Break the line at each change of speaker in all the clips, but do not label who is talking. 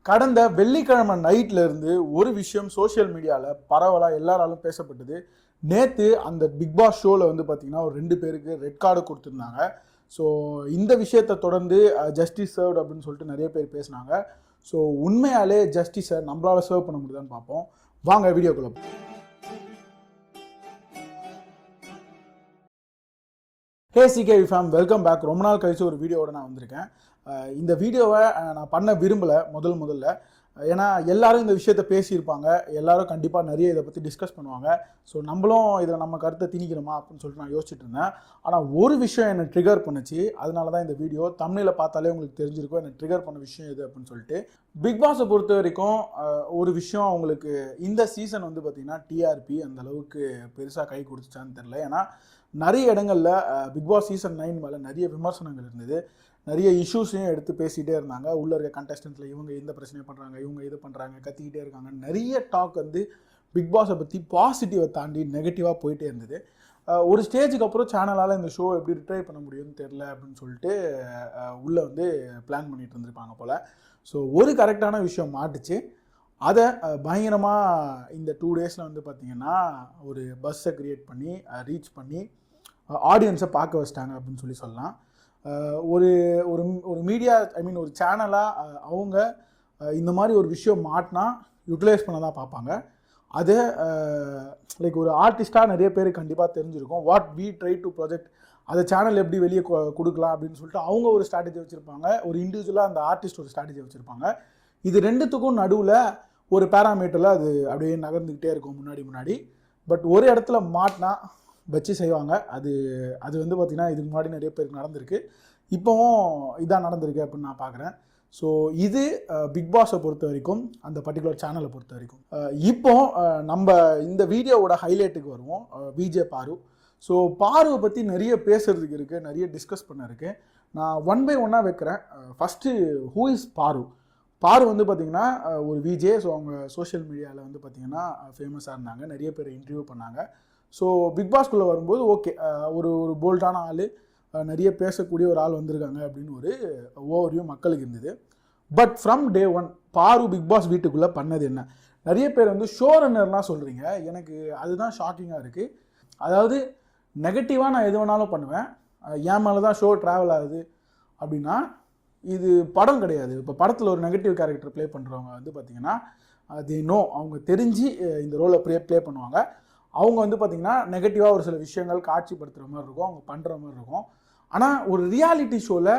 கடந்த வெள்ளிக்கிழமை நைட்ல இருந்து ஒரு விஷயம் சோஷியல் மீடியாவில் பரவலாக எல்லாராலும் பேசப்பட்டது. நேற்று அந்த பிக் பாஸ் ஷோவில் வந்து பார்த்தீங்கன்னா ஒரு 2 பேருக்கு ரெட் கார்டு கொடுத்துருந்தாங்க. ஸோ இந்த விஷயத்தை தொடர்ந்து ஜஸ்டிஸ் சர்வ்ட் அப்படின்னு சொல்லிட்டு நிறைய பேர் பேசினாங்க. ஸோ உண்மையாலே ஜஸ்டிஸை நம்மளால சர்வ் பண்ண முடியுதான்னு பார்ப்போம். வாங்க வீடியோக்குள்ள. ஹே சிகே ஃபேம், வெல்கம் பேக். ரொம்ப நாள் கழிச்சு ஒரு வீடியோவோட நான் வந்திருக்கேன். இந்த வீடியோவை நான் பண்ண விரும்பலை முதல்ல. ஏன்னா எல்லாரும் இந்த விஷயத்த பேசியிருப்பாங்க, எல்லாரும் கண்டிப்பாக நிறைய இதை பற்றி டிஸ்கஸ் பண்ணுவாங்க. ஸோ நம்மளும் இதில் நம்ம கருத்தை திணிக்கணுமா அப்படின்னு சொல்லிட்டு நான் யோசிச்சுட்டு இருந்தேன். ஆனால் ஒரு விஷயம் என்னை ட்ரிகர் பண்ணுச்சு. அதனால தான் இந்த வீடியோ தமிழில் பார்த்தாலே உங்களுக்கு தெரிஞ்சிருக்கும் என்னை ட்ரிகர் பண்ண விஷயம் எது அப்படின்னு சொல்லிட்டு. பிக் பாஸை பொறுத்த வரைக்கும் ஒரு விஷயம் அவங்களுக்கு இந்த சீசன் வந்து பார்த்திங்கன்னா டிஆர்பி அந்த அளவுக்கு பெருசாக கை கொடுத்துச்சான்னு தெரில. ஏன்னா நிறைய இடங்களில் பிக் பாஸ் சீசன் 9 மேலே நிறைய விமர்சனங்கள் இருந்தது. நிறைய இஷ்யூஸையும் எடுத்து பேசிகிட்டே இருந்தாங்க. உள்ளே இருக்க கண்டஸ்டன்ஸில் இவங்க இந்த பிரச்சனையை பண்ணுறாங்க, இவங்க இது பண்ணுறாங்க, கத்திக்கிட்டே இருக்காங்க. நிறைய டாக் வந்து பிக் பாஸை பற்றி பாசிட்டிவை தாண்டி நெகட்டிவாக போயிட்டே இருந்தது. ஒரு ஸ்டேஜுக்கு அப்புறம் சேனலால் இந்த ஷோ எப்படி ரிட்ரை பண்ண முடியும்னு தெரில அப்படின்னு சொல்லிட்டு உள்ளே வந்து பிளான் பண்ணிட்டு இருந்திருப்பாங்க போல். ஸோ ஒரு கரெக்டான விஷயம் மாட்டுச்சு. அதை பயங்கரமாக இந்த 2 டேஸில் வந்து பார்த்திங்கன்னா ஒரு பஸ்ஸை க்ரியேட் பண்ணி ரீச் பண்ணி ஆடியன்ஸை பார்க்க வச்சிட்டாங்க அப்படின்னு சொல்லலாம். ஒரு ஒரு ஒரு மீடியா ஒரு சேனலாக அவங்க இந்த மாதிரி ஒரு விஷயம் மாட்டினா யூட்டிலைஸ் பண்ண தான் பார்ப்பாங்க. அது லைக் ஒரு ஆர்டிஸ்ட்டாக நிறைய பேர் கண்டிப்பாக தெரிஞ்சிருக்கும். What we try to project, அதை சேனல் எப்படி வெளியே கொடுக்கலாம் அப்படின்னு சொல்லிட்டு அவங்க ஒரு ஸ்ட்ராட்டஜி வச்சுருப்பாங்க. ஒரு இண்டிவிஜுவலாக அந்த ஆர்டிஸ்ட் ஒரு ஸ்ட்ராட்டஜி வச்சுருப்பாங்க. இது ரெண்டுத்துக்கும் நடுவில் ஒரு பேராமீட்டரில் அது அப்படியே நகர்ந்துக்கிட்டே இருக்கும் முன்னாடி. பட் ஒரு இடத்துல மாட்டினா வச்சு செய்வாங்க. அது வந்து பார்த்திங்கன்னா இதுக்கு முன்னாடி நிறைய பேருக்கு நடந்திருக்கு, இப்போவும் இதான் நடந்திருக்கு அப்படின்னு நான் பார்க்குறேன். ஸோ இது பிக் பாஸை பொறுத்த வரைக்கும், அந்த பர்டிகுலர் சேனலை பொறுத்த வரைக்கும். இப்போ நம்ம இந்த வீடியோவோட ஹைலைட்டுக்கு வருவோம். விஜே பாரு. ஸோ பாருவை பற்றி நிறைய பேசுகிறதுக்கு இருக்குது, நிறைய டிஸ்கஸ் பண்ண இருக்குது. நான் 1 by 1 வைக்கிறேன். ஃபஸ்ட்டு ஹூ இஸ் பாரு? பாரு வந்து பார்த்திங்கன்னா ஒரு விஜே. ஸோ அவங்க சோஷியல் மீடியாவில் வந்து பார்த்திங்கன்னா ஃபேமஸாக இருந்தாங்க, நிறைய பேர் இன்டர்வியூ பண்ணாங்க. ஸோ பிக் பாஸ்குள்ளே வரும்போது ஓகே, ஒரு போல்டான ஆள், நிறைய பேசக்கூடிய ஒரு ஆள் வந்திருக்காங்க அப்படின்னு ஒரு ஓவர்வியூ மக்களுக்கு இருந்தது. பட் ஃப்ரம் டே 1 பாரு பிக் பாஸ் வீட்டுக்குள்ளே பண்ணது என்ன? நிறைய பேர் வந்து ஷோ ரன்னர்லாம் சொல்கிறீங்க. எனக்கு அதுதான் ஷாக்கிங்காக இருக்குது. அதாவது நெகட்டிவாக நான் எது வேணாலும் பண்ணுவேன், என் மேலே தான் ஷோ ட்ராவல் ஆகுது அப்படின்னா இது படம் கிடையாது. இப்போ படத்தில் ஒரு நெகட்டிவ் கேரக்டர் ப்ளே பண்ணுறவங்க வந்து பார்த்திங்கன்னா அது அவங்க தெரிஞ்சு இந்த ரோலை ப்ளே பண்ணுவாங்க. அவங்க வந்து பார்த்திங்கன்னா நெகட்டிவாக ஒரு சில விஷயங்கள் காட்சிப்படுத்துகிற மாதிரி இருக்கும், அவங்க பண்ணுற மாதிரி இருக்கும். ஆனால் ஒரு ரியாலிட்டி ஷோவில்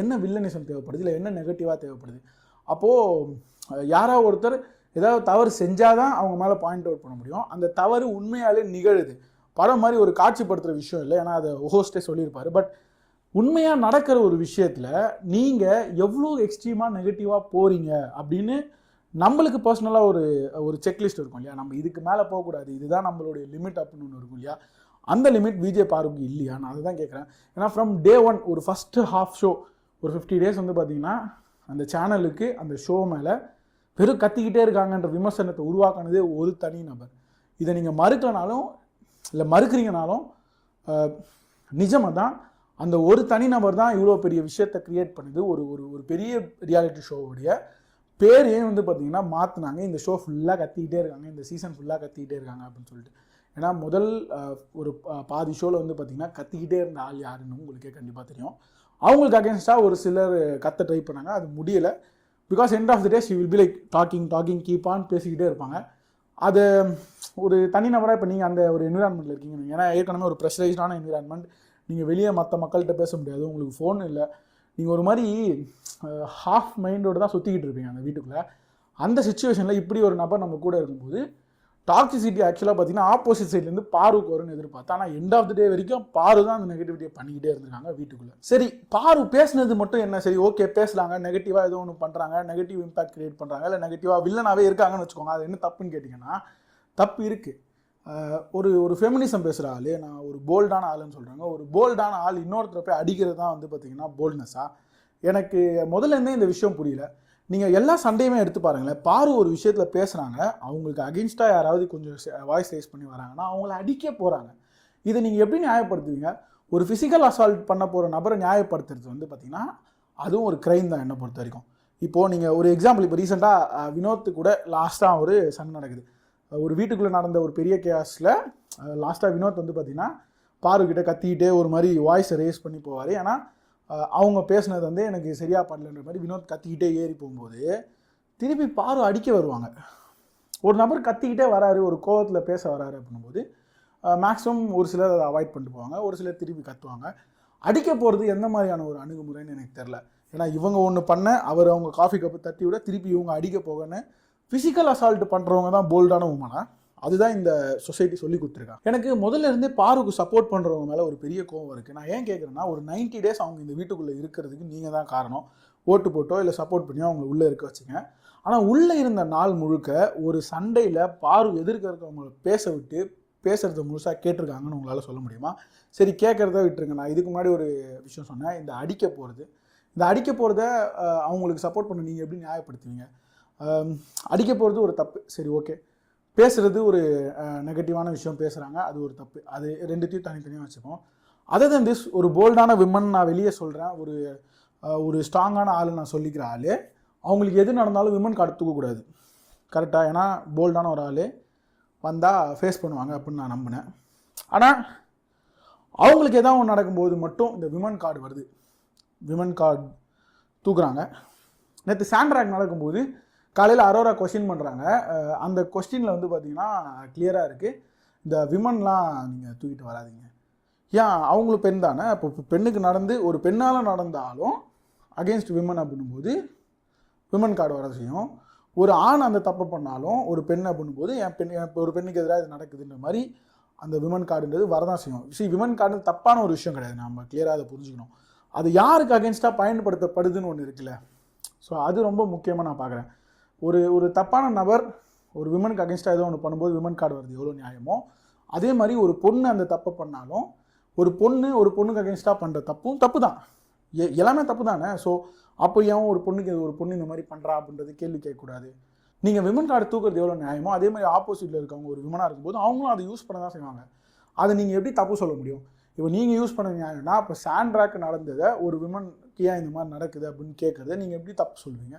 என்ன வில்லனிசம் தேவைப்படுது, இல்லை என்ன நெகட்டிவாக தேவைப்படுது? அப்போது யாராவது ஒருத்தர் ஏதாவது தவறு செஞ்சால் தான் அவங்க மேலே பாயிண்ட் அவுட் பண்ண முடியும். அந்த தவறு உண்மையாலே நிகழுது, படம் மாதிரி ஒரு காட்சிப்படுத்துகிற விஷயம் இல்லை. ஏன்னா அதை ஹோஸ்டே சொல்லியிருப்பார். பட் உண்மையாக நடக்கிற ஒரு விஷயத்தில் நீங்கள் எவ்வளோ எக்ஸ்ட்ரீமாக நெகட்டிவாக போகிறீங்க அப்படின்னு நம்மளுக்கு பர்சனலாக ஒரு செக்லிஸ்ட் இருக்கும் இல்லையா? நம்ம இதுக்கு மேலே போகக்கூடாது, இதுதான் நம்மளுடைய லிமிட் அப்படின்னு ஒன்று இருக்கும் இல்லையா? அந்த லிமிட் விஜே பாருக்கு இல்லையா? நான் அதை தான் கேட்குறேன். ஏன்னா ஃப்ரம் டே 1 ஒரு ஃபஸ்ட்டு ஹாஃப் ஷோ ஒரு 50 days வந்து பார்த்திங்கன்னா அந்த சேனலுக்கு அந்த ஷோ மேலே வெறும் கத்திக்கிட்டே இருக்காங்கன்ற விமர்சனத்தை உருவாக்கினதே ஒரு தனி நபர். இதை நீங்கள் மறுக்கனாலும் இல்லை மறுக்கிறீங்கனாலும் நிஜமாக தான் அந்த ஒரு தனிநபர் தான் இவ்வளோ பெரிய விஷயத்தை க்ரியேட் பண்ணுது. ஒரு பெரிய ரியாலிட்டி ஷோவுடைய பேரையே வந்து பார்த்திங்கன்னா மாற்றினாங்க. இந்த ஷோ ஃபுல்லாக கத்திக்கிட்டே இருக்காங்க, இந்த சீசன் ஃபுல்லாக கத்திக்கிட்டே இருக்காங்க அப்படின்னு சொல்லிட்டு. ஏன்னா முதல் ஒரு பாதி ஷோவில் வந்து பார்த்திங்கன்னா கத்திக்கிட்டே இருந்த ஆள் யாருன்னு உங்களுக்கே கண்டிப்பாக தெரியும். அவங்களுக்கு அகேன்ஸ்டாக ஒரு சிலர் கத்த ட்ரை பண்ணாங்க, அது முடியலை. Because end of the day she will be like talking keep on பேசிக்கிட்டே இருப்பாங்க. அது ஒரு தனிநபராக இப்போ நீங்கள் அந்த ஒரு என்விரான்மெண்ட்டில் இருக்கீங்க. ஏன்னா ஏற்கனவே ஒரு ப்ரெஷரைஸ்டான என்விரான்மெண்ட். நீங்கள் வெளியே மற்ற மக்கள்கிட்ட பேச முடியாது, உங்களுக்கு ஃபோன் இல்லை, நீங்கள் ஒரு மாதிரி ஹாஃப் மைண்டோடு தான் சுற்றிக்கிட்டு இருப்பீங்க அந்த வீட்டுக்குள்ளே. அந்த சுச்சுவேஷனில் இப்படி ஒரு நபர் நம்ம கூட இருக்கும்போது டாக்ஸிசிட்டி ஆக்சுவலாக பார்த்திங்கன்னா ஆப்போசிட் சைட்லேருந்து பாருக்கு வரும்னு எதிர்பார்த்தா, ஆனால் எண்ட் ஆஃப் த டே வரைக்கும் பாரு தான் அந்த நெகட்டிவிட்டியை பண்ணிக்கிட்டே இருந்திருக்காங்க வீட்டுக்குள்ளே. சரி, பாரு பேசுனது மட்டும் என்ன? சரி ஓகே, பேசலாங்க, நெகட்டிவாக ஏதோ ஒன்று பண்ணுறாங்க, நெகட்டிவ் இம்பாக்ட் க்ரியேட் பண்ணுறாங்க, இல்லை நெகட்டிவாக வில்லனாகவே இருக்காங்கன்னு வச்சுக்கோங்க. அது என்ன தப்புன்னு கேட்டிங்கன்னா தப்பு இருக்குது. ஒரு ஃபெமினிசம் பேசுகிற ஆள், நான் ஒரு போல்டான ஆளுன்னு சொல்கிறாங்க. ஒரு போல்டான ஆள் இன்னொருத்தரை போய் அடிக்கிறது தான் வந்து பார்த்திங்கன்னா போல்ட்னஸாக? எனக்கு முதல்லேருந்தே இந்த விஷயம் புரியல. நீங்கள் எல்லா சண்டையுமே எடுத்து பாருங்களேன். பாரு ஒரு விஷயத்தில் பேசுகிறாங்க, அவங்களுக்கு அகெயின்ஸ்டாக யாராவது கொஞ்சம் வாய்ஸ் ரைஸ் பண்ணி வராங்கன்னா அவங்கள அடிக்க போகிறாங்க. இதை நீங்கள் எப்படி நியாயப்படுத்துவீங்க? ஒரு ஃபிசிக்கல் அசால்ட் பண்ண போகிற நபரை நியாயப்படுத்துறது வந்து பார்த்திங்கன்னா அதுவும் ஒரு க்ரைம் தான் என்னை பொறுத்த வரைக்கும். இப்போது நீங்கள் ஒரு எக்ஸாம்பிள், இப்போ ரீசெண்டாக வினோத்து கூட லாஸ்ட்டாக ஒரு சண்டை நடக்குது. ஒரு வீட்டுக்குள்ளே நடந்த ஒரு பெரிய கேஸில் லாஸ்ட்டாக வினோத் வந்து பார்த்திங்கன்னா பாருக்கிட்ட கத்திக்கிட்டே ஒரு மாதிரி வாய்ஸை ரேஸ் பண்ணி போவார். ஏன்னா அவங்க பேசுனது வந்து எனக்கு சரியாக பண்ணலன்ற மாதிரி வினோத் கத்திக்கிட்டே ஏறி போகும்போது திருப்பி பாரு அடிக்க வருவாங்க. ஒரு நபர் கத்திக்கிட்டே வராரு, ஒரு கோவத்தில் பேச வராரு அப்படின்னும்போது மேக்ஸிமம் ஒரு சிலர் அதை அவாய்ட் பண்ணிட்டு போவாங்க, ஒரு சிலர் திருப்பி கத்துவாங்க. அடிக்க போகிறது எந்த மாதிரியான ஒரு அணுகுமுறைன்னு எனக்கு தெரில. ஏன்னா இவங்க ஒன்று பண்ண அவங்க காஃபி கப்பு தட்டி விட திருப்பி இவங்க அடிக்க போகன்னு ஃபிசிக்கல் அசால்ட் பண்ணுறவங்க தான் போல்டான உமனா. அதுதான் இந்த சொசைட்டி சொல்லி கொடுத்துருக்காங்க. எனக்கு முதல்ல இருந்தே பாருக்கு சப்போர்ட் பண்ணுறவங்க மேலே ஒரு பெரிய கோவம் இருக்குது. நான் ஏன் கேட்குறேன்னா, ஒரு 90 days அவங்க இந்த வீட்டுக்குள்ளே இருக்கிறதுக்கு நீங்கள் தான் காரணம். ஓட்டு போட்டோ இல்லை சப்போர்ட் பண்ணியோ அவங்க உள்ளே இருக்க வச்சுங்க. ஆனால் உள்ளே இருந்த நாள் முழுக்க ஒரு சண்டையில் பாரு எதிர்க்க இருக்கவங்களை பேச விட்டு பேசுகிறத முழுசாக கேட்டிருக்காங்கன்னு உங்களால் சொல்ல முடியுமா? சரி, கேட்குறத விட்டுருங்க. நான் இதுக்கு முன்னாடி ஒரு விஷயம் சொன்னேன், இந்த அடிக்க போகிறத அவங்களுக்கு சப்போர்ட் பண்ண நீங்கள் எப்படி நியாயப்படுத்துவீங்க? அடிக்க போகிறது ஒரு தப்பு, சரி ஓகே. பேசுகிறது ஒரு நெகட்டிவான விஷயம் பேசுகிறாங்க, அது ஒரு தப்பு. அது ரெண்டுத்தையும் தனித்தனியாக வச்சுப்போம். அதர் தென் திஸ், ஒரு போல்டான விமன் நான் வெளியே சொல்கிறேன், ஒரு ஸ்ட்ராங்கான ஆள் நான் சொல்லிக்கிற ஆள், அவங்களுக்கு எது நடந்தாலும் விமன் கார்டு தூக்கக்கூடாது. கரெக்டாக? ஏன்னா போல்டான ஒரு ஆள் வந்தால் ஃபேஸ் பண்ணுவாங்க அப்படின்னு நான் நம்பினேன். ஆனால் அவங்களுக்கு எதாவது ஒன்று நடக்கும்போது மட்டும் இந்த விமன் கார்டு வருது, விமன் கார்டு தூக்குறாங்க. நேற்று சாண்ட்ராக் நடக்கும்போது காலையில் அரோரா கொஸ்டின் பண்ணுறாங்க. அந்த கொஸ்டினில் வந்து பார்த்திங்கன்னா கிளியராக இருக்குது, இந்த விமன்லாம் நீங்கள் தூக்கிட்டு வராதிங்க. ஏன், அவங்களும் பெண் தானே. இப்போ பெண்ணுக்கு நடந்து ஒரு பெண்ணால் நடந்தாலும் அகெயின்ஸ்ட் விமன் அப்படின்னும்போது விமன் கார்டு வர செய்யும். ஒரு ஆண் அந்த தப்பு பண்ணாலும் ஒரு பெண் அப்படின்னும்போது ஒரு பெண்ணுக்கு எதிராக இது நடக்குதுன்ற மாதிரி அந்த விமன் கார்டுன்றது வரதான் செய்யும். விமன் கார்டு தப்பான ஒரு விஷயம் கிடையாது, நம்ம கிளியராக அதை புரிஞ்சுக்கணும். அது யாருக்கு அகெயின்ஸ்டாக பயன்படுத்தப்படுதுன்னு ஒன்று இருக்குல்ல, ஸோ அது ரொம்ப முக்கியமாக நான் பார்க்குறேன். ஒரு தப்பான நபர் ஒரு விமனுக்கு அகெயின்ஸ்டாக ஏதோ ஒன்று பண்ணும்போது விமன் கார்டு வருது எவ்வளோ நியாயமோ, அதே மாதிரி ஒரு பொண்ணு அந்த தப்பை பண்ணாலும் ஒரு பொண்ணுக்கு அகெயின்ஸ்டாக பண்ணுற தப்பு தான், எல்லாமே தப்பு தானே. ஸோ அப்போ ஏன் ஒரு பொண்ணு இந்த மாதிரி பண்ணுறா அப்படின்றது கேள்வி கேட்கக்கூடாது. நீங்கள் விமன் கார்டு தூக்குறது எவ்வளோ நியாயமோ அதே மாதிரி ஆப்போசிட்டில் இருக்கவங்க ஒரு விமனாக இருக்கும்போது அவங்களும் அதை யூஸ் பண்ண தான் செய்வாங்க. அதை நீங்கள் எப்படி தப்பு சொல்ல முடியும்? இப்போ நீங்கள் யூஸ் பண்ண நியாயம்னா, இப்போ சாண்ட்ராக் நடந்ததை ஒரு விமனுக்கு ஏன் இந்த மாதிரி நடக்குது அப்படின்னு கேட்குறத நீங்கள் எப்படி தப்பு சொல்லுவீங்க?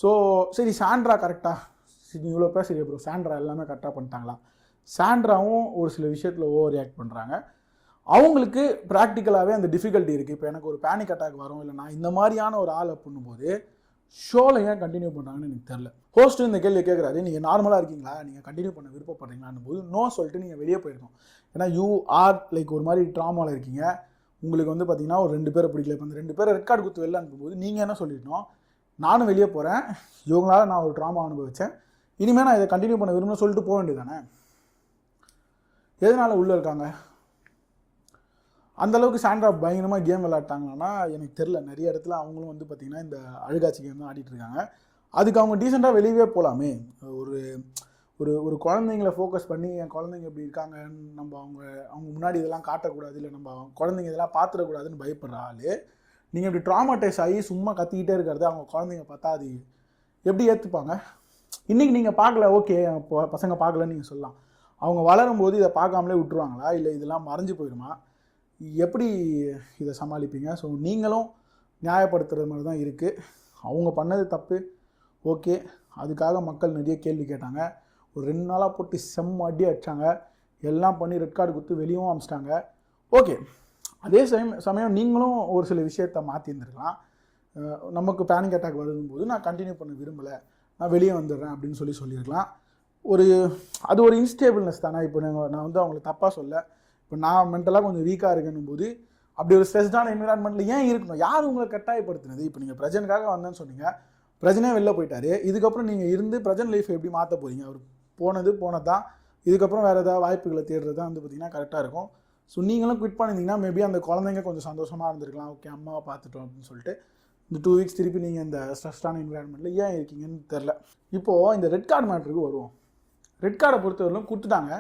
ஸோ சரி, சாண்ட்ரா கரெக்டாக, சரி இவ்வளோ பேர் சரி ப்ரோ, சாண்ட்ரா எல்லாமே கரெக்டாக பண்ணிட்டாங்களா? சாண்ட்ராவும் ஒரு சில விஷயத்தில் ஓவர் ரியாக்ட் பண்ணுறாங்க. அவங்களுக்கு ப்ராக்டிக்கலாகவே அந்த டிஃபிகல்ட்டி இருக்குது. இப்போ எனக்கு ஒரு பேனிக் அட்டாக் வரும், இல்லை நான் இந்த மாதிரியான ஒரு ஆள் அப்படின்னும்போது ஷோவில் ஏன் கண்டினியூ பண்ணுறாங்கன்னு எனக்கு தெரில. ஹோஸ்ட்டு இந்த கேள்வி கேட்குறாரு, நீங்கள் நார்மலாக இருக்கீங்களா, நீங்கள் கண்டினியூ பண்ண விருப்பப்படுறீங்களான்னு போது நோ சொல்லிட்டு நீங்கள் வெளியே போயிருக்கணும். ஏன்னா யூ ஆர் லைக் ஒரு மாதிரி ட்ராமாவில் இருக்கீங்க, உங்களுக்கு வந்து பார்த்தீங்கன்னா ஒரு 2 பேரை பிடிக்கல. இப்போ அந்த 2 பேரை ரெட் கார்டு கொடுத்து வெளில அனுப்பும்போது நீங்கள் என்ன சொல்லிடணும், நானும் வெளியே போகிறேன், இவங்களால நான் ஒரு ட்ராமா அனுபவித்தேன், இனிமேல் நான் இதை கண்டினியூ பண்ண விரும்புன்னு சொல்லிட்டு போக வேண்டியது தானே. எதனால் உள்ளே இருக்காங்க? அந்தளவுக்கு சாண்ட்ரா பயங்கரமாக கேம் விளையாட்டாங்கன்னா எனக்கு தெரில. நிறைய இடத்துல அவங்களும் வந்து பார்த்திங்கன்னா இந்த அழுகாட்சி கேம் தான் ஆடிட்டு இருக்காங்க. அதுக்கு அவங்க டீசெண்டாக வெளியே போகலாமே. ஒரு ஒரு ஒரு குழந்தைங்களை ஃபோக்கஸ் பண்ணி என் குழந்தைங்க இப்படி இருக்காங்கன்னு நம்ம அவங்க முன்னாடி இதெல்லாம் காட்டக்கூடாது, இல்லை நம்ம குழந்தைங்க இதெல்லாம் பார்த்துடக்கூடாதுன்னு பயப்படுற ஆள் நீங்கள் இப்படி ட்ராமாட்டைஸ் ஆகி சும்மா கத்திக்கிட்டே இருக்கிறது அவங்க குழந்தைங்க பார்த்தா அது எப்படி ஏற்றுப்பாங்க? இன்றைக்கி நீங்கள் பார்க்கல, ஓகே பசங்க பார்க்கலன்னு நீங்கள் சொல்லலாம். அவங்க வளரும்போது இதை பார்க்காமலே விட்டுருவாங்களா, இல்லை இதெல்லாம் மறைஞ்சு போயிடுமா? எப்படி இதை சமாளிப்பீங்க? ஸோ நீங்களும் நியாயப்படுத்துகிற மாதிரி தான் இருக்குது. அவங்க பண்ணது தப்பு, ஓகே. அதுக்காக மக்கள் நிறைய கேள்வி கேட்டாங்க. ஒரு 2 நாளாக போட்டு செம்ம அடி அடித்தாங்க, எல்லாம் பண்ணி ரெட் கார்டு கொடுத்து வெளியும் அமிச்சிட்டாங்க, ஓகே. அதே சமயம் நீங்களும் ஒரு சில விஷயத்தை மாற்றிருந்துருக்கலாம். நமக்கு பேனிக் அட்டாக் வரும்போது நான் கண்டினியூ பண்ண விரும்பலை, நான் வெளியே வந்துடுறேன் அப்படின்னு சொல்லியிருக்கலாம். அது ஒரு இன்ஸ்டேபிள்னஸ் தானே. இப்போ நான் வந்து அவங்களை தப்பாக சொல்ல, இப்போ நான் மென்டலாக கொஞ்சம் வீக்காக இருக்கணும் போது அப்படி ஒரு ஸ்ட்ரெஸ்டான என்விரான்மெண்ட்டில் ஏன் இருக்கணும்? யார் உங்களை கட்டாயப்படுத்துனது? இப்போ நீங்கள் பிரஜனுக்காக வந்தேன்னு சொன்னீங்க, பிரஜனே வெளில போயிட்டாரு, இதுக்கப்புறம் நீங்கள் இருந்து பிரஜன் லைஃப் எப்படி மாற்ற போகிறீங்க? அவர் போனதான், இதுக்கப்புறம் வேறு ஏதாவது வாய்ப்புகளை தேடுறது தான் வந்து பார்த்திங்கன்னா கரெக்டாக இருக்கும். ஸோ நீங்களும் குவிட் பண்ணியிருந்தீங்கன்னா மேபி அந்த குழந்தைங்க கொஞ்சம் சந்தோஷமாக இருந்திருக்கலாம், ஓகே அம்மாவை பார்த்துட்டோம் அப்படின்னு சொல்லிட்டு. இந்த 2 வீக்ஸ் திருப்பி நீங்கள் இந்த ஸ்ட்ரெஸ்டான என்விரான்மெண்ட்டில் ஏன் இருக்கீங்கன்னு தெரில. இப்போது இந்த ரெட் கார்டு மேட்ருக்கு வருவோம். ரெட் கார்டை பொறுத்தவரையிலும் கொடுத்துட்டாங்க.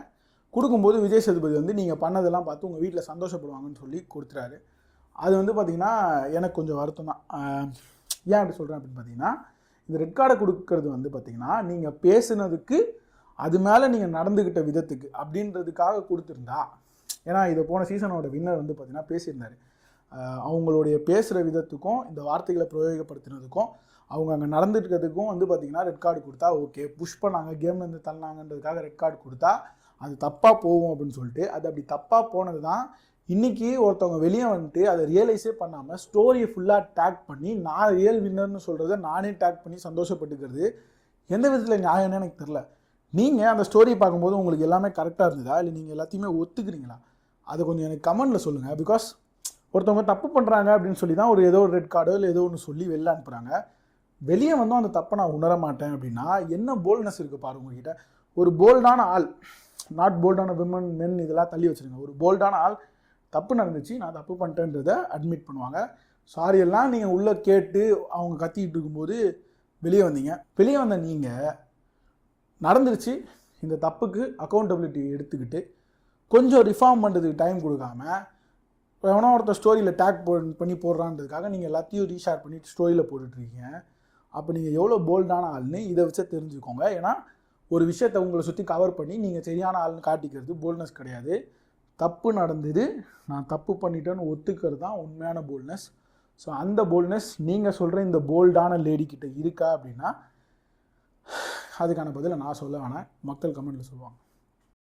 கொடுக்கும்போது விஜய் சேதுபதி வந்து நீங்கள் பண்ணதெல்லாம் பார்த்து உங்கள் வீட்டில் சந்தோஷப்படுவாங்கன்னு சொல்லி கொடுத்துறாரு. அது வந்து பார்த்திங்கன்னா எனக்கு கொஞ்சம் வருத்தம் தான். ஏன் அப்படி சொல்கிறேன் அப்படின்னு பார்த்தீங்கன்னா, இந்த ரெட் கார்டை கொடுக்கறது வந்து பார்த்திங்கன்னா நீங்கள் பேசுனதுக்கு அது மேலே நீங்கள் நடந்துக்கிட்ட விதத்துக்கு அப்படின்றதுக்காக கொடுத்துருந்தா, ஏன்னா இதை போன சீசனோட வின்னர் வந்து பார்த்திங்கன்னா பேசியிருந்தார். அவங்களுடைய பேசுகிற விதத்துக்கும் இந்த வார்த்தைகளை பிரயோகப்படுத்தினதுக்கும் அவங்க அங்கே நடந்துட்டுருக்கிறதுக்கும் வந்து பார்த்தீங்கன்னா ரெட் கார்டு கொடுத்தா ஓகே, புஷ் பண்ணாங்க, கேம்லேருந்து தள்ளினாங்கன்றதுக்காக ரெட் கார்டு கொடுத்தா அது தப்பாக போகும் அப்படின்னு சொல்லிட்டு அது அப்படி தப்பாக போனது தான் இன்றைக்கி ஒருத்தவங்க வெளியே வந்துட்டு அதை ரியலைஸே பண்ணாமல் ஸ்டோரியை ஃபுல்லாக டேக் பண்ணி நான் ரியல் வின்னர்னு சொல்கிறத நானே டேக் பண்ணி சந்தோஷப்பட்டுக்கிறது எந்த விதத்தில் நியாயம்னு எனக்கு தெரில. நீங்கள் அந்த ஸ்டோரியை பார்க்கும்போது உங்களுக்கு எல்லாமே கரெக்டாக இருந்ததா, இல்லை நீங்கள் எல்லாத்தையுமே ஒத்துக்கிறீங்களா, அதை கொஞ்சம் எனக்கு கமெண்ட்டில் சொல்லுங்கள். பிகாஸ் ஒருத்தவங்க தப்பு பண்ணுறாங்க அப்படின்னு சொல்லி தான் ஏதோ ஒரு ரெட் கார்டோ இல்லை ஏதோ ஒன்று சொல்லி வெளில அனுப்புகிறாங்க. வெளியே வந்தும் அந்த தப்பை நான் உணர மாட்டேன் அப்படின்னா என்ன போல்ட்னஸ் இருக்குது பாருங்க உங்ககிட்ட. ஒரு போல்டான ஆள், நாட் போல்டான விமன் மென் இதெல்லாம் தள்ளி வச்சுருங்க, ஒரு போல்டான ஆள் தப்பு நடந்துச்சு, நான் தப்பு பண்ணிட்டேன்றதை அட்மிட் பண்ணுவாங்க. சாரி எல்லாம் நீங்கள் உள்ளே கேட்டு அவங்க கத்திக்கிட்டு இருக்கும்போது வெளியே வந்தீங்க. வெளியே வந்த நீங்கள் நடந்துருச்சு, இந்த தப்புக்கு அக்கௌண்டபிலிட்டி எடுத்துக்கிட்டு கொஞ்சம் ரிஃபார்ம் பண்ணுறதுக்கு டைம் கொடுக்காம எவனோ ஒருத்தர் ஸ்டோரியில் டேக் பண்ணி போடுறான்றதுக்காக நீங்கள் எல்லாத்தையும் ரீஷேர் பண்ணி ஸ்டோரியில் போட்டுட்ருக்கீங்க. அப்போ நீங்கள் எவ்வளோ போல்டான ஆள்னு இதை வச்சு தெரிஞ்சுக்கோங்க. ஏன்னா ஒரு விஷயத்தை உங்களை சுற்றி கவர் பண்ணி நீங்கள் சரியான ஆள்னு காட்டிக்கிறது போல்ட்னஸ் கிடையாது. தப்பு நடந்தது, நான் தப்பு பண்ணிட்டேன்னு ஒத்துக்கிறது தான் உண்மையான போல்ட்னஸ். ஸோ அந்த போல்ட்னஸ் நீங்கள் சொல்கிற இந்த போல்டான லேடிக்கிட்ட இருக்கா அப்படின்னா அதுக்கான பதிலை நான் சொல்ல வேணாம், மக்கள் கமெண்ட்டில் சொல்லுவாங்க.